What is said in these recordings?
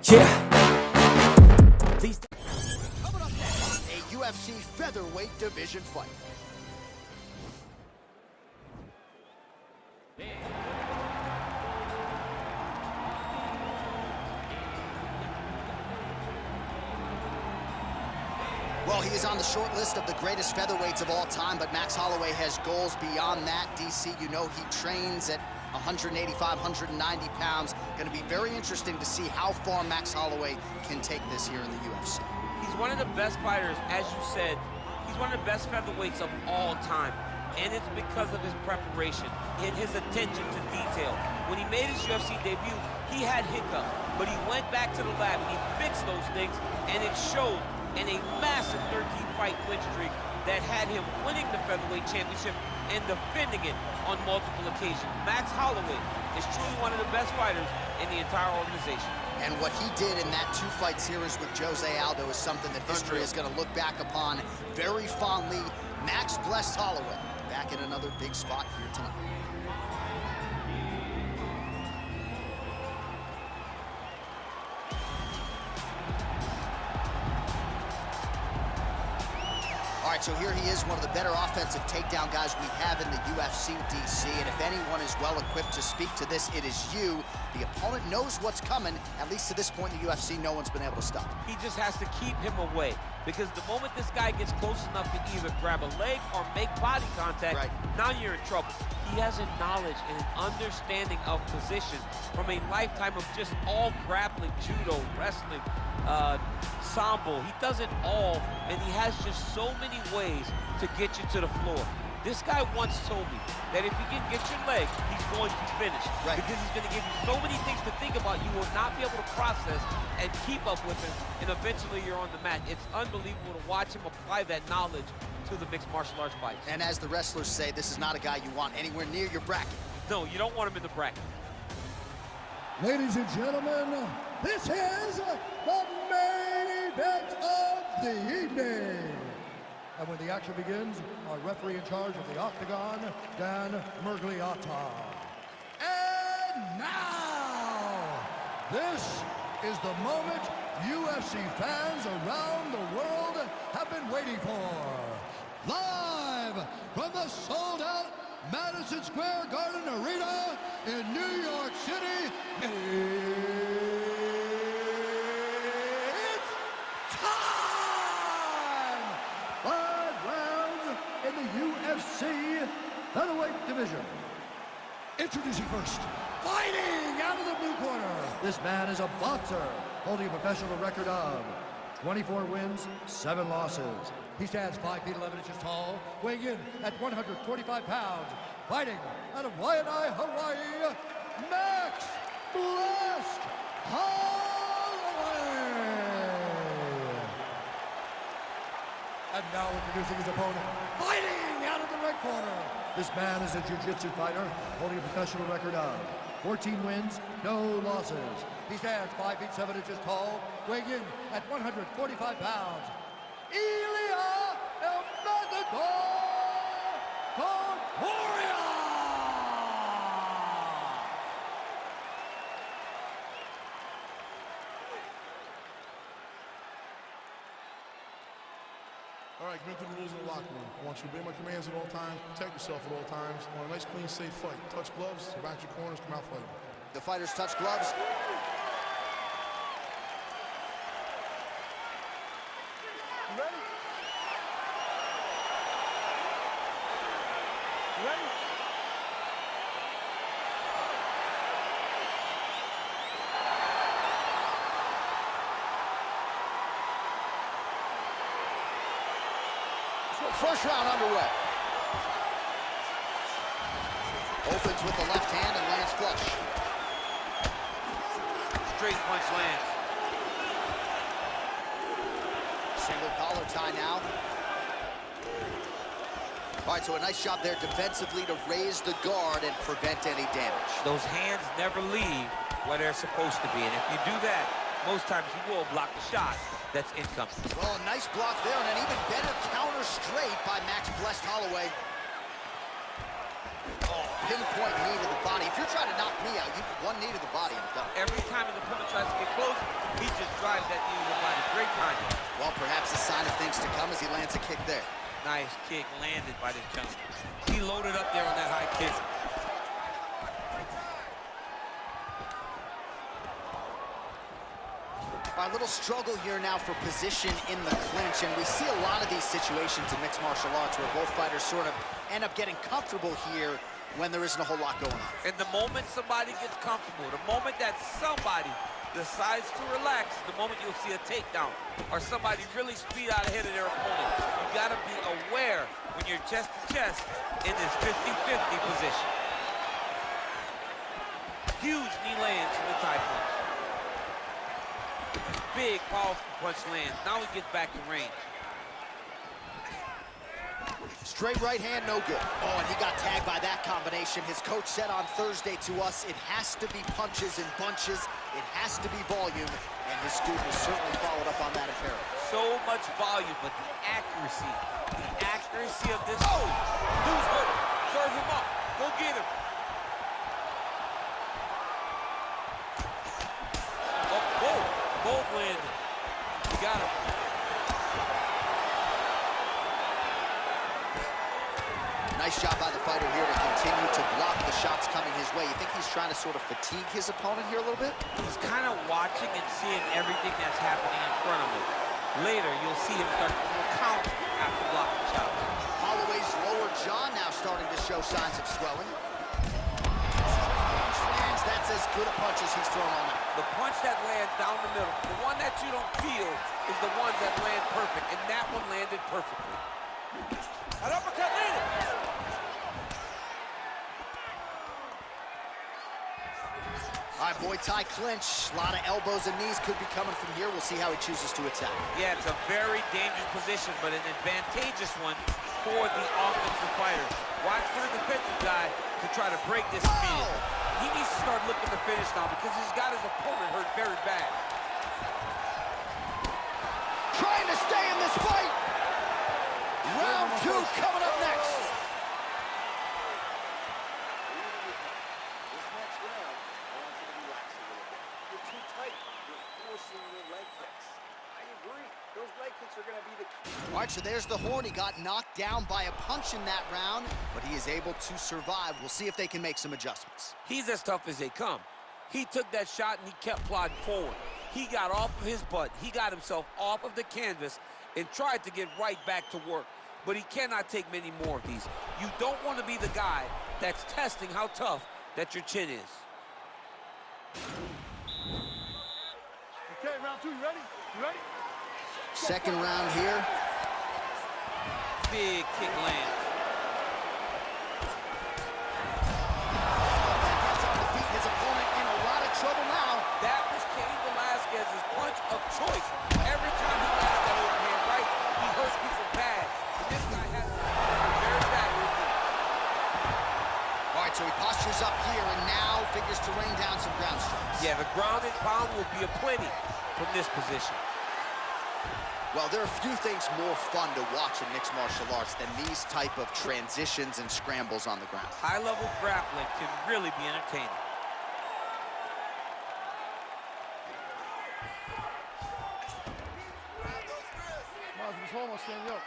Yeah. Coming up next, a UFC featherweight division fight. Well, he is on the short list of the greatest featherweights of all time, but Max Holloway has goals beyond that. DC, you know he trains at 185, 190 pounds. Going to be very interesting to see how far Max Holloway can take this here in the UFC. He's one of the best fighters, as you said. He's one of the best featherweights of all time, and it's because of his preparation and his attention to detail. When he made his UFC debut, he had hiccups, but he went back to the lab and he fixed those things, and it showed in a massive 13-fight win streak that had him winning the featherweight championship and defending it on multiple occasions. Max Holloway is truly one of the best fighters in the entire organization. And what he did in that two-fight series with Jose Aldo is something that history is going to look back upon very fondly. Max blessed Holloway back in another big spot here tonight. All right, so here he is, one of the better offensive takedown guys we have in the UFC, DC. And if anyone is well-equipped to speak to this, it is you. The opponent knows what's coming. At least to this point in the UFC, no one's been able to stop him. He just has to keep him away, because the moment this guy gets close enough to either grab a leg or make body contact, now you're in trouble. He has a knowledge and an understanding of position from a lifetime of just all grappling, judo, wrestling, sambo. He does it all, and he has just so many ways to get you to the floor. This guy once told me that if he can get your leg, he's going to finish. Because he's going to give you so many things to think about, you will not be able to process and keep up with him, and eventually you're on the mat. It's unbelievable to watch him apply that knowledge to the mixed martial arts fights. And as the wrestlers say, this is not a guy you want anywhere near your bracket. No, you don't want him in the bracket. Ladies and gentlemen, this is the main event of the evening. And when the action begins, our referee in charge of the octagon, Dan Mergliata. And now, this is the moment UFC fans around the world have been waiting for. Live from the sold-out Madison Square Garden Arena in New York City, it's time! 5 rounds in the UFC featherweight division. Introducing first, fighting out of the blue corner. This man is a boxer, holding a professional record of 24 wins, 7 losses. He stands 5 feet 11 inches tall, weighing in at 145 pounds. Fighting out of Waianae, Hawaii, Max Blessed Holloway. And now introducing his opponent, fighting out of the red corner. This man is a jiu-jitsu fighter, holding a professional record of 14 wins, no losses. He stands 5 feet 7 inches tall, weighing in at 145 pounds. Ilia Topuria! All right, commit to the rules in the locker room. I want you to obey my commands at all times, protect yourself at all times. I want a nice, clean, safe fight. Touch gloves, back your corners, come out fighting. The fighters touch gloves. You ready? You ready? First round underway. Opens with the left hand and lands flush. Straight punch lands. Single collar tie now. All right, so a nice job there defensively to raise the guard and prevent any damage. Those hands never leave where they're supposed to be, and if you do that, most times you will block the shot that's incoming. Well, a nice block there and an even better counter straight by Max Blessed Holloway. Oh, pinpoint knee to the body. If you're try to knock me out. You one knee to the body, I'm done. Every time his opponent tries to get close, he just drives that knee to the body. Great time. Well, perhaps a sign of things to come as he lands a kick there. Nice kick landed by this gentleman. He loaded up there on that high kick. A little struggle here now for position in the clinch, and we see a lot of these situations in mixed martial arts where both fighters sort of end up getting comfortable here when there isn't a whole lot going on. And the moment somebody gets comfortable, the moment that somebody decides to relax, the moment you'll see a takedown or somebody really speed out ahead of their opponent. You gotta be aware when you're chest to chest in this 50-50 position. Huge knee lands from the Thai punch. Big, powerful punch lands. Now he gets back to range. Straight right hand, no good. Oh, and he got tagged by that combination. His coach said on Thursday to us, it has to be punches in bunches. It has to be volume. And his student has certainly followed up on that imperative. So much volume, but the accuracy of this. Oh! Dude's hurt. Serve him up. Go get him. Both landed. You got him. Nice job by the fighter here to continue to block the shots coming his way. You think he's trying to sort of fatigue his opponent here a little bit? He's kind of watching and seeing everything that's happening in front of him. Later, you'll see him start to count after blocking shots. Holloway's lower jaw now starting to show signs of swelling. That's as good a punch as he's thrown all night. The punch that lands down the middle, the one that you don't feel is the ones that land perfect, and that one landed perfectly. An uppercut landed. All right, Muay Thai clinch. A lot of elbows and knees could be coming from here. We'll see how he chooses to attack. Yeah, it's a very dangerous position, but an advantageous one for the offensive fighter. Watch for the defensive guy to try to break this speed. He needs to start looking to finish now because he's got his opponent hurt very bad. Trying to stay in this fight. Round two coming up next. This next round, I want you to relax a little bit. You're too tight. You're forcing your leg kicks. I agree. Those leg kicks are going to be the key. All right, so there's the horn. He got knocked down by a punch in that round, but he is able to survive. We'll see if they can make some adjustments. He's as tough as they come. He took that shot and he kept plodding forward. He got off of his butt. He got himself off of the canvas and tried to get right back to work. But he cannot take many more of these. You don't want to be the guy that's testing how tough that your chin is. Okay, round two, you ready? You ready? Second round here. Big kick lands. His opponent in a lot of trouble now. That was Cain Velasquez's punch of choice. Every time he lands that overhand right, he hurts people bad. But this guy has very bad with him. All right, so he postures up here and now figures to rain down some ground strikes. Yeah, the ground and pound will be aplenty from this position. Well, there are few things more fun to watch in mixed martial arts than these type of transitions and scrambles on the ground. High-level grappling can really be entertaining. Miles, if it's home, I'll stand you up.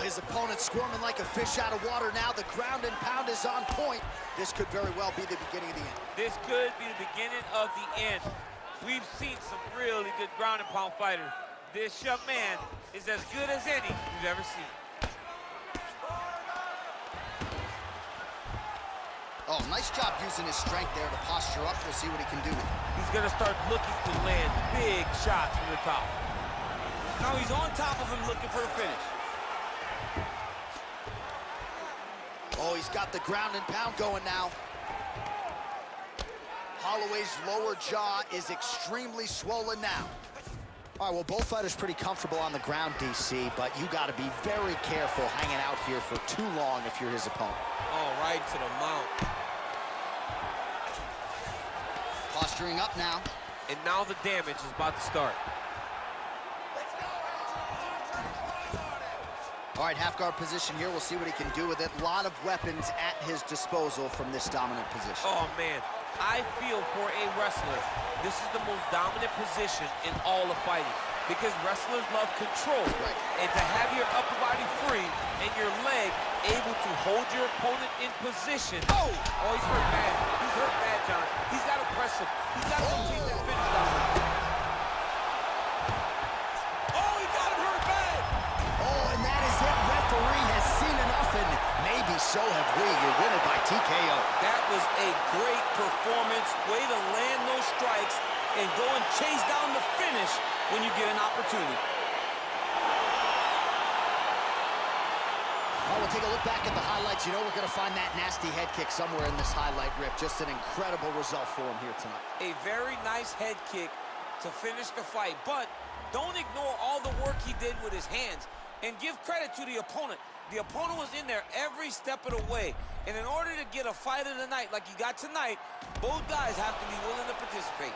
His opponent squirming like a fish out of water now. The ground and pound is on point. This could very well be the beginning of the end. This could be the beginning of the end. We've seen some really good ground and pound fighters. This young man is as good as any we've ever seen. Oh, nice job using his strength there to posture up. We'll see what he can do with it. He's gonna start looking to land big shots from the top. Now he's on top of him looking for the finish. Oh, he's got the ground and pound going now. Holloway's lower jaw is extremely swollen now. All right, well, both fighters pretty comfortable on the ground, DC, but you got to be very careful hanging out here for too long if you're his opponent. Oh, right to the mount. Bolstering up now. And now the damage is about to start. All right, half guard position here. We'll see what he can do with it. A lot of weapons at his disposal from this dominant position. Oh, man. I feel for a wrestler, this is the most dominant position in all of fighting because wrestlers love control. Right. And to have your upper body free and your leg able to hold your opponent in position. Oh, he's hurt bad. He's hurt bad, John. He's got to press him. He's got to complete that finish down. Oh, he got him hurt bad. Oh, and that is it. Referee has seen enough, and maybe so have we. You're winning by TKO. That was a great performance. Way to land those strikes and go and chase down the finish when you get an opportunity. Well, we'll take a look back at the highlights. You know we're going to find that nasty head kick somewhere in this highlight rip. Just an incredible result for him here tonight. A very nice head kick to finish the fight, but don't ignore all the work he did with his hands and give credit to the opponent. The opponent was in there every step of the way, and in order to get a fight of the night like you got tonight, both guys have to be willing to participate.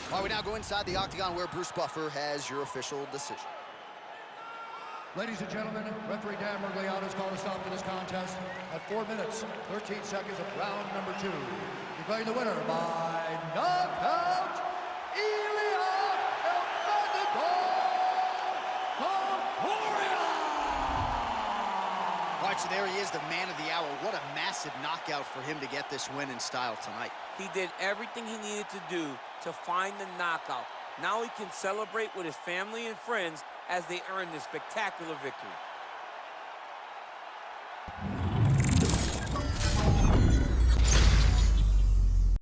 All right, we now go inside the octagon where Bruce Buffer has your official decision. Ladies and gentlemen, referee Dan Mergliano has called a stop to this contest at 4 minutes, 13 seconds of round number 2. Declaring the winner by knockout, Ilia Topuria! All right, so there he is, the man of the hour. What a massive knockout for him to get this win in style tonight. He did everything he needed to do to find the knockout. Now he can celebrate with his family and friends as they earn this spectacular victory.